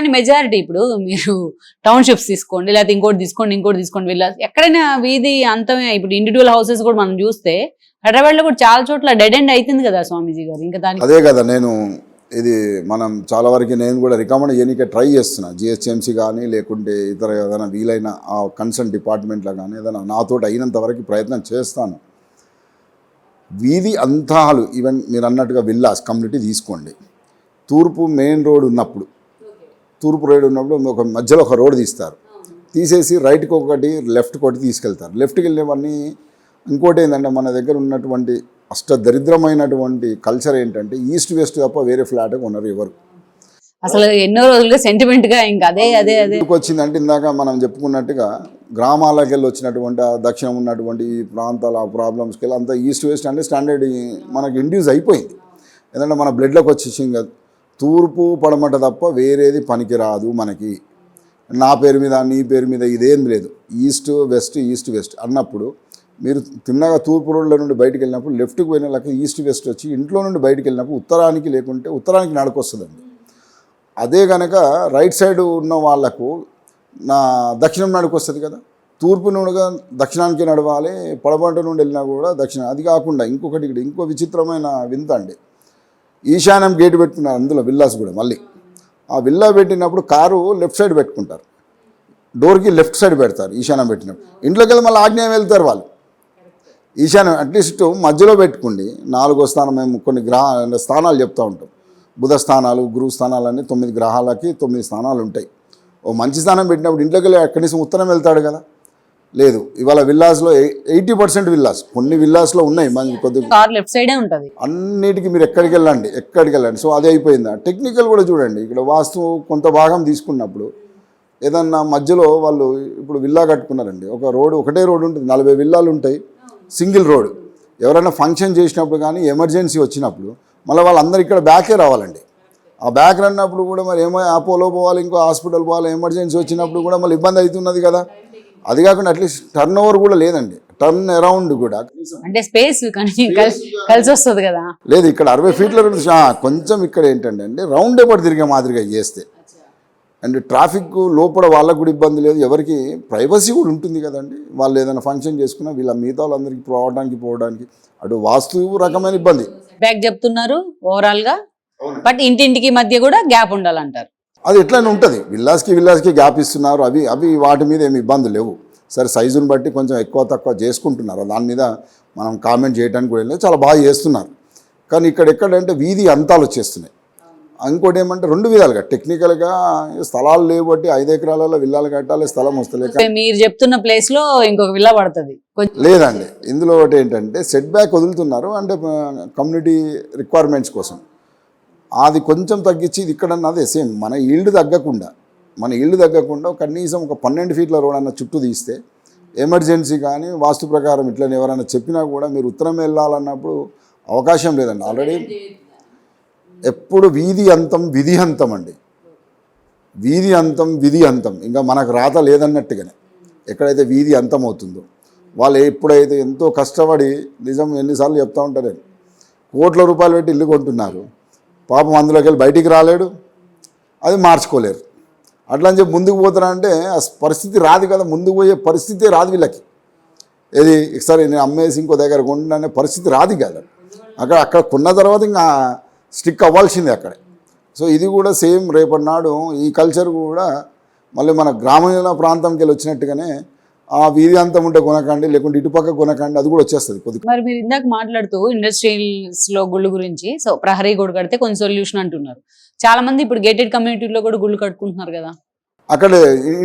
కానీ మెజారిటీ ఇప్పుడు మీరు టౌన్షిప్స్ తీసుకోండి, లేకపోతే ఇంకోటి తీసుకోండి వీళ్ళ ఎక్కడైనా వీధి అంతమే. ఇప్పుడు ఇండివిజువల్ హౌసెస్ కూడా మనం చూస్తే హైదరాబాద్లో కూడా చాలా చోట్ల డెడ్ ఎండ్ అవుతుంది కదా స్వామీజీ గారు. ఇంకా దానికి అదే కదా నేను ఇది మనం చాలా వరకు నేను కూడా రికమెండ్ చేయడానికి ట్రై చేస్తున్నా. జిహెచ్ఎంసీ కానీ లేకుంటే ఇతర ఏదైనా వీలైన ఆ కన్సర్న్ డిపార్ట్మెంట్లో కానీ ఏదైనా నాతోటి అయినంత వరకు ప్రయత్నం చేస్తాను. వీధి అంతాలు ఈవెన్ మీరు అన్నట్టుగా విల్లాస్ కమ్యూనిటీ తీసుకోండి. తూర్పు మెయిన్ రోడ్ ఉన్నప్పుడు ఒక మధ్యలో ఒక రోడ్ తీస్తారు, తీసేసి రైట్కి ఒకటి లెఫ్ట్కి ఒకటి తీసుకెళ్తారు. లెఫ్ట్కి వెళ్ళేవన్నీ ఇంకోటి ఏంటంటే మన దగ్గర ఉన్నటువంటి దరిద్రమైనటువంటి కల్చర్ ఏంటంటే ఈస్ట్ వెస్ట్ తప్ప వేరే ఫ్లాట్ కొనరు ఎవరు. అసలు ఎన్నో రోజులుగా సెంటిమెంట్గా ఇంకా అదే వచ్చిందంటే ఇందాక మనం చెప్పుకున్నట్టుగా గ్రామాలకు వెళ్ళి వచ్చినటువంటి దక్షిణం ఉన్నటువంటి ఈ ప్రాంతాల ప్రాబ్లమ్స్కి వెళ్ళి అంతా ఈస్ట్ వెస్ట్ అంటే స్టాండర్డ్ మనకి ఇండ్యూస్ అయిపోయింది. ఎందుకంటే మన బ్లడ్లోకి వచ్చేసి ఇంకా తూర్పు పడమట తప్ప వేరేది పనికిరాదు మనకి. నా పేరు మీద నీ పేరు మీద ఇదేం లేదు. ఈస్ట్ వెస్ట్ అన్నప్పుడు మీరు తిన్నగా తూర్పు రోడ్ల నుండి బయటికి వెళ్ళినప్పుడు లెఫ్ట్కి పోయిన లెక్క ఈస్ట్ వెస్ట్ వచ్చి ఇంట్లో నుండి బయటికి వెళ్ళినప్పుడు ఉత్తరానికి నడకొస్తుందండి. అదే కనుక రైట్ సైడ్ ఉన్న వాళ్లకు దక్షిణం నడుకొస్తుంది కదా. తూర్పు నుండిగా దక్షిణానికి నడవాలి, పడమట నుండి వెళ్ళినా కూడా దక్షిణం. అది కాకుండా ఇంకొకటి ఇక్కడ ఇంకో విచిత్రమైన వింత అండి. ఈశాన్యం గేటు పెట్టుకున్నారు అందులో విల్లాస్ కూడా. మళ్ళీ ఆ విల్లా పెట్టినప్పుడు కారు లెఫ్ట్ సైడ్ పెట్టుకుంటారు, డోర్కి లెఫ్ట్ సైడ్ పెడతారు ఈశాన్యం పెట్టినప్పుడు. ఇంట్లోకి వెళ్ళి మళ్ళీ ఆగ్నేయం వెళ్తారు వాళ్ళు. ఈశాన్యం అట్లీస్ట్ మధ్యలో పెట్టుకోండి. 4వ స్థానం మేము కొన్ని స్థానాలు చెప్తూ ఉంటాం. బుధ స్థానాలు, గురువు స్థానాలు అన్నీ 9 గ్రహాలకి 9 స్థానాలు ఉంటాయి. ఓ మంచి స్థానం పెట్టినప్పుడు ఇంట్లోకి వెళ్ళి కనీసం ఉత్తరం వెళ్తాడు కదా. లేదు, ఇవాళ విల్లాస్లో 80% విల్లాస్, కొన్ని విల్లాస్లో ఉన్నాయి మనకి కొద్దిగా లెఫ్ట్ సైడే ఉంటుంది. అన్నిటికీ మీరు ఎక్కడికి వెళ్ళండి. సో అదే అయిపోయిందా. టెక్నికల్ కూడా చూడండి. ఇక్కడ వాస్తు కొంత భాగం తీసుకున్నప్పుడు ఏదన్నా మధ్యలో వాళ్ళు ఇప్పుడు విల్లా కట్టుకున్నారండి. ఒకటే రోడ్డు ఉంటుంది, 40 విల్లాలు ఉంటాయి, సింగిల్ రోడ్. ఎవరైనా ఫంక్షన్ చేసినప్పుడు కానీ ఎమర్జెన్సీ వచ్చినప్పుడు మళ్ళీ వాళ్ళందరూ ఇక్కడ బ్యాకే రావాలండి. ఆ బ్యాక్ రన్నప్పుడు కూడా మరి ఏమో అపోలో పోవాలి, ఇంకో హాస్పిటల్ పోవాలి, ఎమర్జెన్సీ వచ్చినప్పుడు కూడా మళ్ళీ ఇబ్బంది అవుతున్నది కదా. అది కాకుండా అట్లీస్ట్ టర్న్ ఓవర్ కూడా లేదండి, టర్న్ అరౌండ్ కూడా అంటే స్పేస్ కలిసి వస్తుంది కదా. లేదు, ఇక్కడ 60 ఫీట్ల కొంచెం ఇక్కడ ఏంటంటే అండి రౌండ్ ఎప్పుడు తిరిగే మాదిరిగా చేస్తే అండ్ ట్రాఫిక్ లోపల వాళ్ళకు కూడా ఇబ్బంది లేదు, ఎవరికి ప్రైవసీ కూడా ఉంటుంది కదండి. వాళ్ళు ఏదైనా ఫంక్షన్ చేసుకున్నా వీళ్ళ మిగతా వాళ్ళందరికీ పోవడానికి అటు వాస్తు రకమైన ఇబ్బంది బ్యాక్ చెప్తున్నారు ఓవరాల్గా. బట్ ఇంటింటికి మధ్య కూడా గ్యాప్ ఉండాలంటారు. అది ఎట్లయినా ఉంటుంది. విల్లాస్కి గ్యాప్ ఇస్తున్నారు. అవి వాటి మీద ఏమి ఇబ్బందులు లేవు. సరే, సైజుని బట్టి కొంచెం ఎక్కువ తక్కువ చేసుకుంటున్నారు, దాని మీద మనం కామెంట్ చేయడానికి కూడా లేదు, చాలా బాగా చేస్తున్నారు. కానీ ఇక్కడ ఎక్కడంటే వీధి అంతాలు వచ్చేస్తున్నాయి. ఇంకోటి ఏమంటే 2 విధాలుగా టెక్నికల్గా స్థలాలు లేవు బట్టి 5 ఎకరాలలో విల్లాలు కట్టాలి, స్థలం వస్తలేక మీరు చెప్తున్న ప్లేస్లో ఇంకొక విల్లా పడుతుంది లేదండి. ఇందులో ఒకటి ఏంటంటే సెట్ బ్యాక్ వదులుతున్నారు, అంటే కమ్యూనిటీ రిక్వైర్మెంట్స్ కోసం. అది కొంచెం తగ్గించి ఇది ఇక్కడ అన్నది సేమ్ మన ఈల్డ్ తగ్గకుండా కనీసం ఒక 12 ఫీట్ల రోడ్ అన్న చుట్టూ తీస్తే ఎమర్జెన్సీ కానీ వాస్తు ప్రకారం ఇట్లని ఎవరైనా చెప్పినా కూడా మీరు ఉత్తరం వెళ్ళాలన్నప్పుడు అవకాశం లేదండి. ఆల్రెడీ ఎప్పుడు వీధి అంతం విధి అంతం అండి. విధి అంతం ఇంకా మనకు రాత లేదన్నట్టుగానే ఎక్కడైతే వీధి అంతం అవుతుందో వాళ్ళు ఎప్పుడైతే ఎంతో కష్టపడి నిజం ఎన్నిసార్లు చెప్తూ ఉంటారు, కోట్ల రూపాయలు పెట్టి ఇల్లు కొంటున్నారు, పాపం అందులోకి వెళ్ళి బయటికి రాలేడు, అది మార్చుకోలేరు. అట్లా అని చెప్పి ముందుకు పోతారంటే ఆ పరిస్థితి రాదు కదా, ముందుకు పోయే పరిస్థితే రాదు వీళ్ళకి. ఏది సరే నేను అమ్మేసి ఇంకో దగ్గర కొంటున్నా పరిస్థితి రాదు కదా. అక్కడ కొన్న తర్వాత ఇంకా స్టిక్ అవ్వాల్సిందే అక్కడే. సో ఇది కూడా సేమ్ రేపటి నాడు ఈ కల్చర్ కూడా మళ్ళీ మన గ్రామీణ ప్రాంతంకి వెళ్ళి వచ్చినట్టుగానే ఆ వీధి అంతం ఉంటే కొనకండి, లేకుంటే ఇటుపక్క కొనకండి, అది కూడా వచ్చేస్తుంది కొద్దిగా. మరి మీరు ఇందాక మాట్లాడుతూ ఇండస్ట్రియల్స్లో గుళ్ళు గురించి, సో ప్రహరీ గుడి కడితే కొంచెం సొల్యూషన్ అంటున్నారు. చాలా మంది ఇప్పుడు గేటెడ్ కమ్యూనిటీలో కూడా గుళ్ళు కట్టుకుంటున్నారు కదా. అక్కడ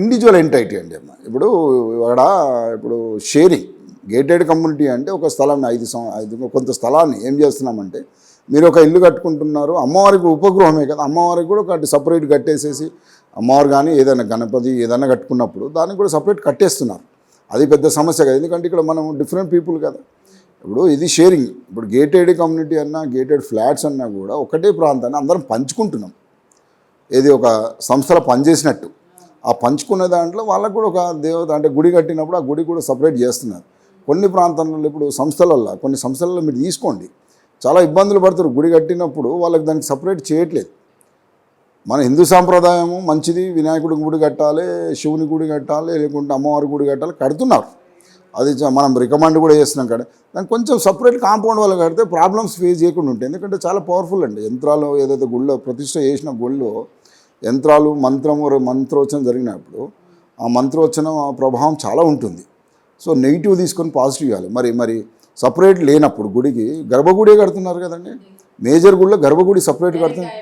ఇండివిజువల్ ఎంటైటీ అండి అమ్మ. ఇప్పుడు షేరింగ్ గేటెడ్ కమ్యూనిటీ అంటే ఒక స్థలాన్ని 5 కొంత స్థలాన్ని ఏం చేస్తున్నామంటే మీరు ఒక ఇల్లు కట్టుకుంటున్నారు, అమ్మవారికి ఉపగృహమే కదా, అమ్మవారికి కూడా ఒకటి సపరేట్ కట్టేసేసి అమ్మవారు కానీ ఏదైనా గణపతి ఏదైనా కట్టుకున్నప్పుడు దానికి కూడా సపరేట్ కట్టేస్తున్నారు. అది పెద్ద సమస్య కదా, ఎందుకంటే ఇక్కడ మనం డిఫరెంట్ పీపుల్ కదా. ఇప్పుడు ఇది షేరింగ్. ఇప్పుడు గేటెడ్ కమ్యూనిటీ అన్నా గేటెడ్ ఫ్లాట్స్ అన్నా కూడా ఒకటే ప్రాంతాన్ని అందరం పంచుకుంటున్నాం. ఏది ఒక సంస్థలో పనిచేసినట్టు ఆ పంచుకునే దాంట్లో వాళ్ళకు కూడా ఒక దేవత అంటే గుడి కట్టినప్పుడు ఆ గుడి కూడా సపరేట్ చేస్తున్నారు. కొన్ని ప్రాంతాలలో ఇప్పుడు కొన్ని సంస్థలలో మీరు తీసుకోండి చాలా ఇబ్బందులు పడుతారు. గుడి కట్టినప్పుడు వాళ్ళకి దానికి సపరేట్ చేయట్లేదు. మన హిందూ సాంప్రదాయము మంచిది, వినాయకుడి గుడి కట్టాలి, శివుని గుడి కట్టాలి, లేకుంటే అమ్మవారి గుడి కట్టాలి, కడుతున్నారు. అది మనం రికమెండ్ కూడా చేస్తున్నాం కదా. దానికి కొంచెం సపరేట్ కాంపౌండ్ వాళ్ళు కడితే ప్రాబ్లమ్స్ ఫేస్ చేయకుండా ఉంటాయి. ఎందుకంటే చాలా పవర్ఫుల్ అండి యంత్రాలు. ఏదైతే గుళ్ళో ప్రతిష్ట చేసిన గుళ్ళో యంత్రాలు మంత్రోచ్చనం జరిగినప్పుడు ఆ మంత్రోచ్చనం ప్రభావం చాలా ఉంటుంది. సో నెగిటివ్ తీసుకొని పాజిటివ్ ఇవ్వాలి. మరి సపరేట్ లేనప్పుడు గుడికి గర్భగుడే కడుతున్నారు కదండి. మేజర్ గుడిలో గర్భగుడి సపరేట్ కడుతున్నారు.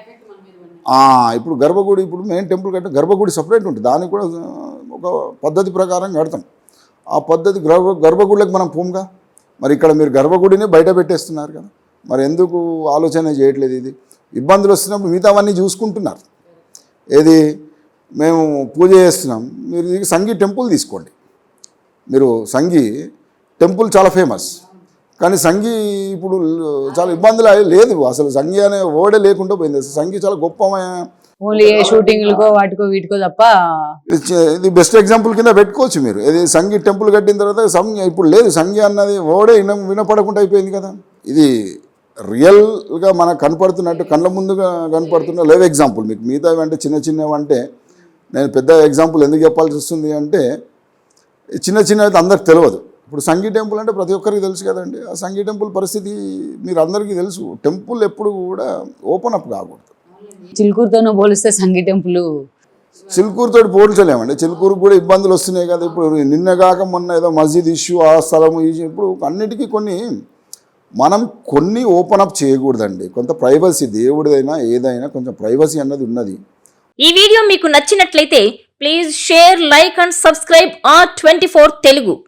ఇప్పుడు గర్భగుడి, ఇప్పుడు మెయిన్ టెంపుల్ కట్టే గర్భగుడి సపరేట్ ఉంటుంది. దానికి కూడా ఒక పద్ధతి ప్రకారం కడతాం. ఆ పద్ధతి గర్భగుడికి మనం పోముగా. మరి ఇక్కడ మీరు గర్భగుడిని బయట పెట్టేస్తున్నారు కదా. మరి ఎందుకు ఆలోచన చేయట్లేదు? ఇది ఇబ్బందులు వస్తున్నప్పుడు మిగతావన్నీ చూసుకుంటున్నారు. ఏది మేము పూజ చేస్తున్నాం, మీరు సంగీ టెంపుల్ తీసుకోండి. మీరు సంగీ టెంపుల్ చాలా ఫేమస్, కానీ సంగీ ఇప్పుడు చాలా ఇబ్బందులు లేదు. అసలు సంగీ అనే ఓడే లేకుండా పోయింది. అసలు సంగీ చాలా గొప్పమైన, ఓన్లీ షూటింగ్లకో వాటికో వీటికో తప్ప. ఇది బెస్ట్ ఎగ్జాంపుల్ కింద పెట్టుకోవచ్చు మీరు. ఇది సంగీ టెంపుల్ కట్టిన తర్వాత సంగీ ఇప్పుడు లేదు. సంగీ అన్నది ఓడే వినపడకుండా అయిపోయింది కదా. ఇది రియల్గా మనకు కనపడుతున్నట్టు కళ్ళ ముందుగా కనపడుతున్న లైవ్ ఎగ్జాంపుల్ మీకు. మిగతావి అంటే చిన్నవి అంటే నేను పెద్ద ఎగ్జాంపుల్ ఎందుకు చెప్పాల్సి వస్తుంది అంటే చిన్నవి అందరికి తెలియదు. ఇప్పుడు సంగీ టెంపుల్ అంటే ప్రతి ఒక్కరికి తెలుసు కదండి. ఆ సంగీ టెంపుల్ పరిస్థితి మీరు అందరికీ తెలుసు. టెంపుల్ ఎప్పుడు కూడా ఓపెన్ అప్ కాకూడదు. చిలుకూరుతోనో పోలిస్తే సంగీ టెంపుల్, చిలుకూరుతో పోల్చలేమండి. చిలుకూరుకు కూడా ఇబ్బందులు వస్తున్నాయి కదా. ఇప్పుడు నిన్నగాక మొన్న ఏదో మస్జిద్ ఇష్యూ, ఆ స్థలము ఇప్పుడు అన్నిటికీ కొన్ని ఓపెన్ అప్ చేయకూడదండి. కొంత ప్రైవసీ, దేవుడిదైనా ఏదైనా కొంచెం ప్రైవసీ అన్నది ఉన్నది. ఈ వీడియో మీకు నచ్చినట్లయితే please share, like and subscribe R24 Telugu.